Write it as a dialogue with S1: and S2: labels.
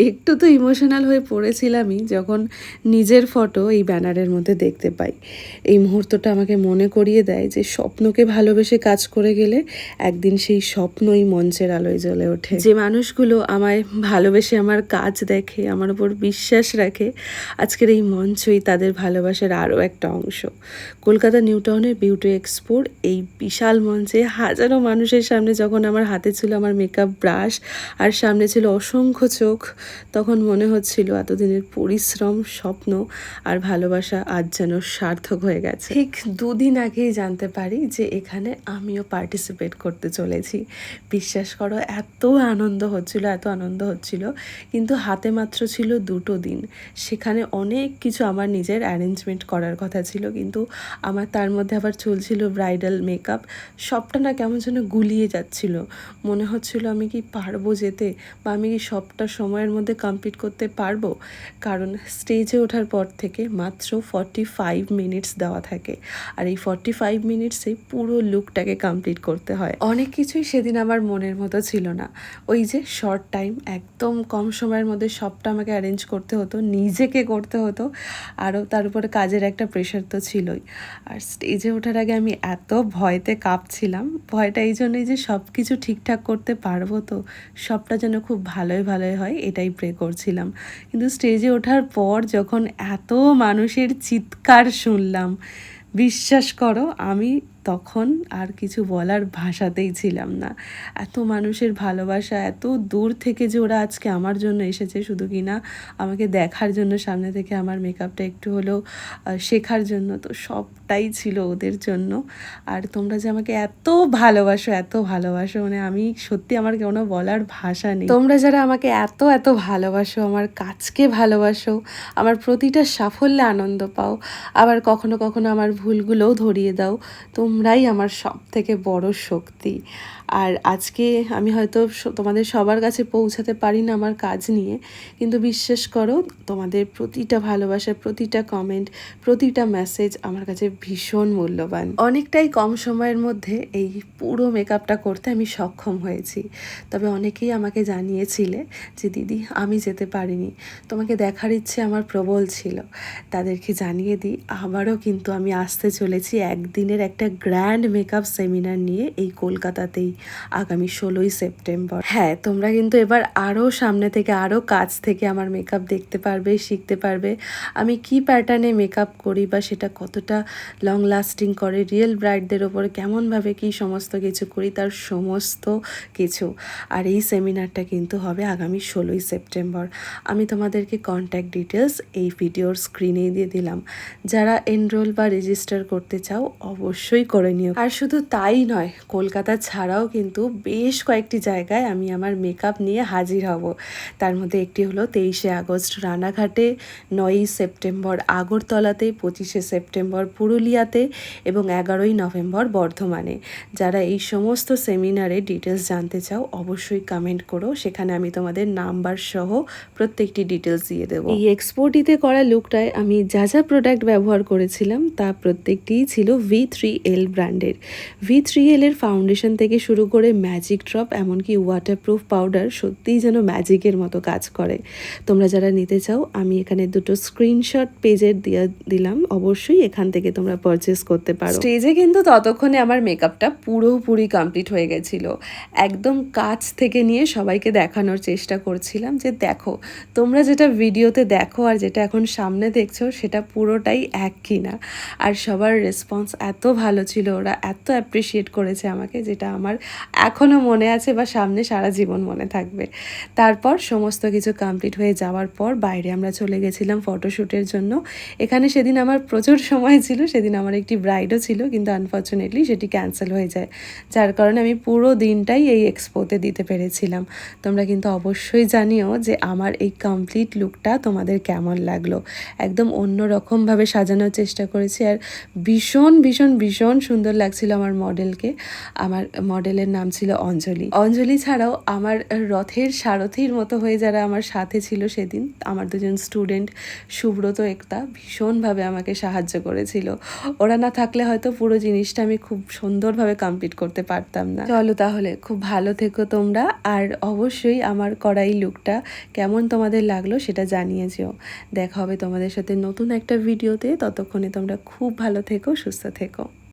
S1: একটু তো ইমোশনাল হয়ে পড়েছিলামই যখন নিজের ফটো এই ব্যানারের মধ্যে দেখতে পাই। এই মুহূর্তটা আমাকে মনে করিয়ে দেয় যে স্বপ্নকে ভালোবেসে কাজ করে গেলে একদিন সেই স্বপ্নই মঞ্চের আলোয় জ্বলে ওঠে। যে মানুষগুলো আমায় ভালোবেসে আমার কাজ দেখে, আমার উপর বিশ্বাস রাখে, আজকের এই মঞ্চই তাদের ভালোবাসার আরও একটা অংশ। কলকাতা নিউ টাউনের বিউটি এক্সপোর এই বিশাল মঞ্চে হাজারো মানুষের সামনে যখন আমার হাতে ছিল আমার মেকআপ ব্রাশ আর সামনে ছিল অসংখ্য চোখ, তখন মনে হচ্ছিল এতদিনের পরিশ্রম, স্বপ্ন আর ভালোবাসা আজ যেন সার্থক হয়ে গেছে। ঠিক 2 দিন আগেই জানতে পারি যে এখানে আমিও পার্টিসিপেট করতে চলেছি। বিশ্বাস করো, এত আনন্দ হচ্ছিল, কিন্তু হাতে মাত্র ছিল 2টো দিন। সেখানে অনেক কিছু আমার নিজের অ্যারেঞ্জমেন্ট করার কথা ছিল, কিন্তু আমার তার মধ্যে আবার চলছিল ব্রাইডাল মেকআপ। সবটা না কেমন যেন গুলিয়ে যাচ্ছিল। মনে হচ্ছিল আমি কি পারবো যেতে, বা আমি কি সবটা সময়ের মধ্যে কমপ্লিট করতে পারবো। কারণ স্টেজে ওঠার পর থেকে মাত্র 45 মিনিটস দেওয়া থাকে, আর এই 45 মিনিটসে পুরো লুকটাকে কমপ্লিট করতে হয়। অনেক কিছুই সেদিন আমার মনের মতো ছিল না। ওই যে শর্ট টাইম, একদম কম সময়ের মধ্যে সবটা আমাকে অ্যারেঞ্জ করতে হতো, নিজেকে করতে হতো, আরও তার উপরে কাজের একটা প্রেশার তো ছিলই। আর স্টেজে ওঠার আগে আমি এত ভয়তে কাঁপছিলাম। ভয়টা এই জন্যই যে সব কিছু ঠিকঠাক করতে পারবো তো, সবটা যেন খুব ভালোই হয়, এটাই প্রে করছিলাম। কিন্তু স্টেজে ওঠার পর যখন এত মানুষের চিৎকার শুনলাম, বিশ্বাস করো আমি তখন আর কিছু বলার ভাষাতেই ছিলাম না। এত মানুষের ভালোবাসা, এত দূর থেকে যে ওরা আজকে আমার জন্য এসেছে, শুধু কি না আমাকে দেখার জন্য, সামনে থেকে আমার মেকআপটা একটু হলেও শেখার জন্য, তো সবটাই ছিল ওদের জন্য। আর তোমরা যে আমাকে এত ভালোবাসো, মানে আমি সত্যি, আমার কোনো বলার ভাষা নেই। তোমরা যারা আমাকে এত ভালোবাসো, আমার কাজকে ভালোবাসো, আমার প্রতিটা সাফল্যে আনন্দ পাও, আবার কখনো কখনো আমার ভুলগুলোও ধরিয়ে দাও, তোমরাই আমার সব থেকে বড় শক্তি। আর আজকে আমি হয়তো তোমাদের সবার কাছে পৌঁছাতে পারি না আমার কাজ নিয়ে, কিন্তু বিশ্বাস করো, তোমাদের প্রতিটা ভালোবাসা, প্রতিটা কমেন্ট, প্রতিটা মেসেজ আমার কাছে ভীষণ মূল্যবান। অনেকটাই কম সময়ের মধ্যে এই পুরো মেকআপটা করতে আমি সক্ষম হয়েছি। তবে অনেকেই আমাকে জানিয়েছিলে যে দিদি আমি যেতে পারিনি, তোমাকে দেখার ইচ্ছে আমার প্রবল ছিল। তাদেরকে জানিয়ে দিই, আবারও কিন্তু আমি আসতে চলেছি একদিনের একটা গ্র্যান্ড মেকআপ সেমিনার নিয়ে এই কলকাতাতেই, আগামী 16ই সেপ্টেম্বর। হ্যাঁ, তোমরা কিন্তু এবার আরও সামনে থেকে, আরও কাছ থেকে আমার মেকআপ দেখতে পারবে, শিখতে পারবে। আমি কি প্যাটার্নে মেকআপ করি, বা সেটা কতটা লং লাস্টিং করে, রিয়েল ব্রাইডদের ওপরে কেমনভাবে কি সমস্ত কিছু করি, তার সমস্ত কিছু। আর এই সেমিনারটা কিন্তু হবে আগামী 16ই সেপ্টেম্বর। আমি তোমাদেরকে কন্ট্যাক্ট ডিটেলস এই ভিডিওর স্ক্রিনেই দিয়ে দিলাম। যারা এনরোল বা রেজিস্টার করতে চাও অবশ্যই করে নিও। আর শুধু তাই নয়, কলকাতা ছাড়াও কিন্তু বেশ কয়েকটি জায়গায় আমি আমার মেকআপ নিয়ে হাজির হব। তার মধ্যে একটি হলো 23শে আগস্ট রানাঘাটে, 9ই সেপ্টেম্বর আগরতলাতে, 25শে সেপ্টেম্বর পুরুলিয়াতে এবং 11ই নভেম্বর বর্ধমানে। যারা এই সমস্ত সেমিনারে ডিটেলস জানতে চাও অবশ্যই কমেন্ট করো, সেখানে আমি তোমাদের নাম্বার সহ প্রত্যেকটি ডিটেলস দিয়ে দেবো। এই এক্সপোর্টিতে করা লুকটায় আমি যা যা প্রোডাক্ট ব্যবহার করেছিলাম তা প্রত্যেকটিই ছিল V3L ব্র্যান্ডের। V3L এর ফাউন্ডেশন থেকে শুরু করে ম্যাজিক ড্রপ, এমনকি ওয়াটারপ্রুফ পাউডার সত্যিই যেন ম্যাজিকের মতো কাজ করে। তোমরা যারা নিতে চাও, আমি এখানে দুটো স্ক্রিনশট পেজের দিয়ে দিলাম, অবশ্যই এখান থেকে তোমরা পারচেস করতে পারো। স্টেজে কিন্তু ততক্ষণে আমার মেকআপটা পুরোপুরি কমপ্লিট হয়ে গেছিলো। একদম কাছ থেকে নিয়ে সবাইকে দেখানোর চেষ্টা করছিলাম যে দেখো, তোমরা যেটা ভিডিওতে দেখো আর যেটা এখন সামনে দেখছো সেটা পুরোটাই এক কিনা। আর সবার রেসপন্স এত ভালো ছিল, ওরা এত অ্যাপ্রিসিয়েট করেছে আমাকে, যেটা আমার এখনও মনে আছে বা সামনে সারা জীবন মনে থাকবে। তারপর সমস্ত কিছু কমপ্লিট হয়ে যাওয়ার পর বাইরে আমরা চলে গেছিলাম ফটোশ্যুটের জন্য। এখানে সেদিন আমার প্রচুর সময় ছিল, সেদিন আমার একটি ব্রাইডও ছিল, কিন্তু আনফর্চুনেটলি সেটি ক্যান্সেল হয়ে যায়, যার কারণে আমি পুরো দিনটাই এই এক্সপোতে দিতে পেরেছিলাম। তোমরা কিন্তু অবশ্যই জানিও যে আমার এই কমপ্লিট লুকটা তোমাদের কেমন লাগলো। একদম অন্যরকমভাবে সাজানোর চেষ্টা করেছি, আর ভীষণ সুন্দর লাগছিল আমার মডেলকে। আমার মডেল মডেলের নাম ছিল অঞ্জলি। অঞ্জলি ছাড়াও আমার রথের সারথির মতো হয়ে যারা আমার সাথে ছিল সেদিন, আমার দুজন স্টুডেন্ট সুব্রত একতা ভীষণভাবে আমাকে সাহায্য করেছিল। ওরা না থাকলে হয়তো পুরো জিনিসটা আমি খুব সুন্দরভাবে কমপ্লিট করতে পারতাম না। চলো তাহলে, খুব ভালো থেকো তোমরা, আর অবশ্যই আমার করা এই লুকটা কেমন তোমাদের লাগলো সেটা জানিয়ে যেও। দেখা হবে তোমাদের সাথে নতুন একটা ভিডিওতে, ততক্ষণে তোমরা খুব ভালো থেকো, সুস্থ থেকো।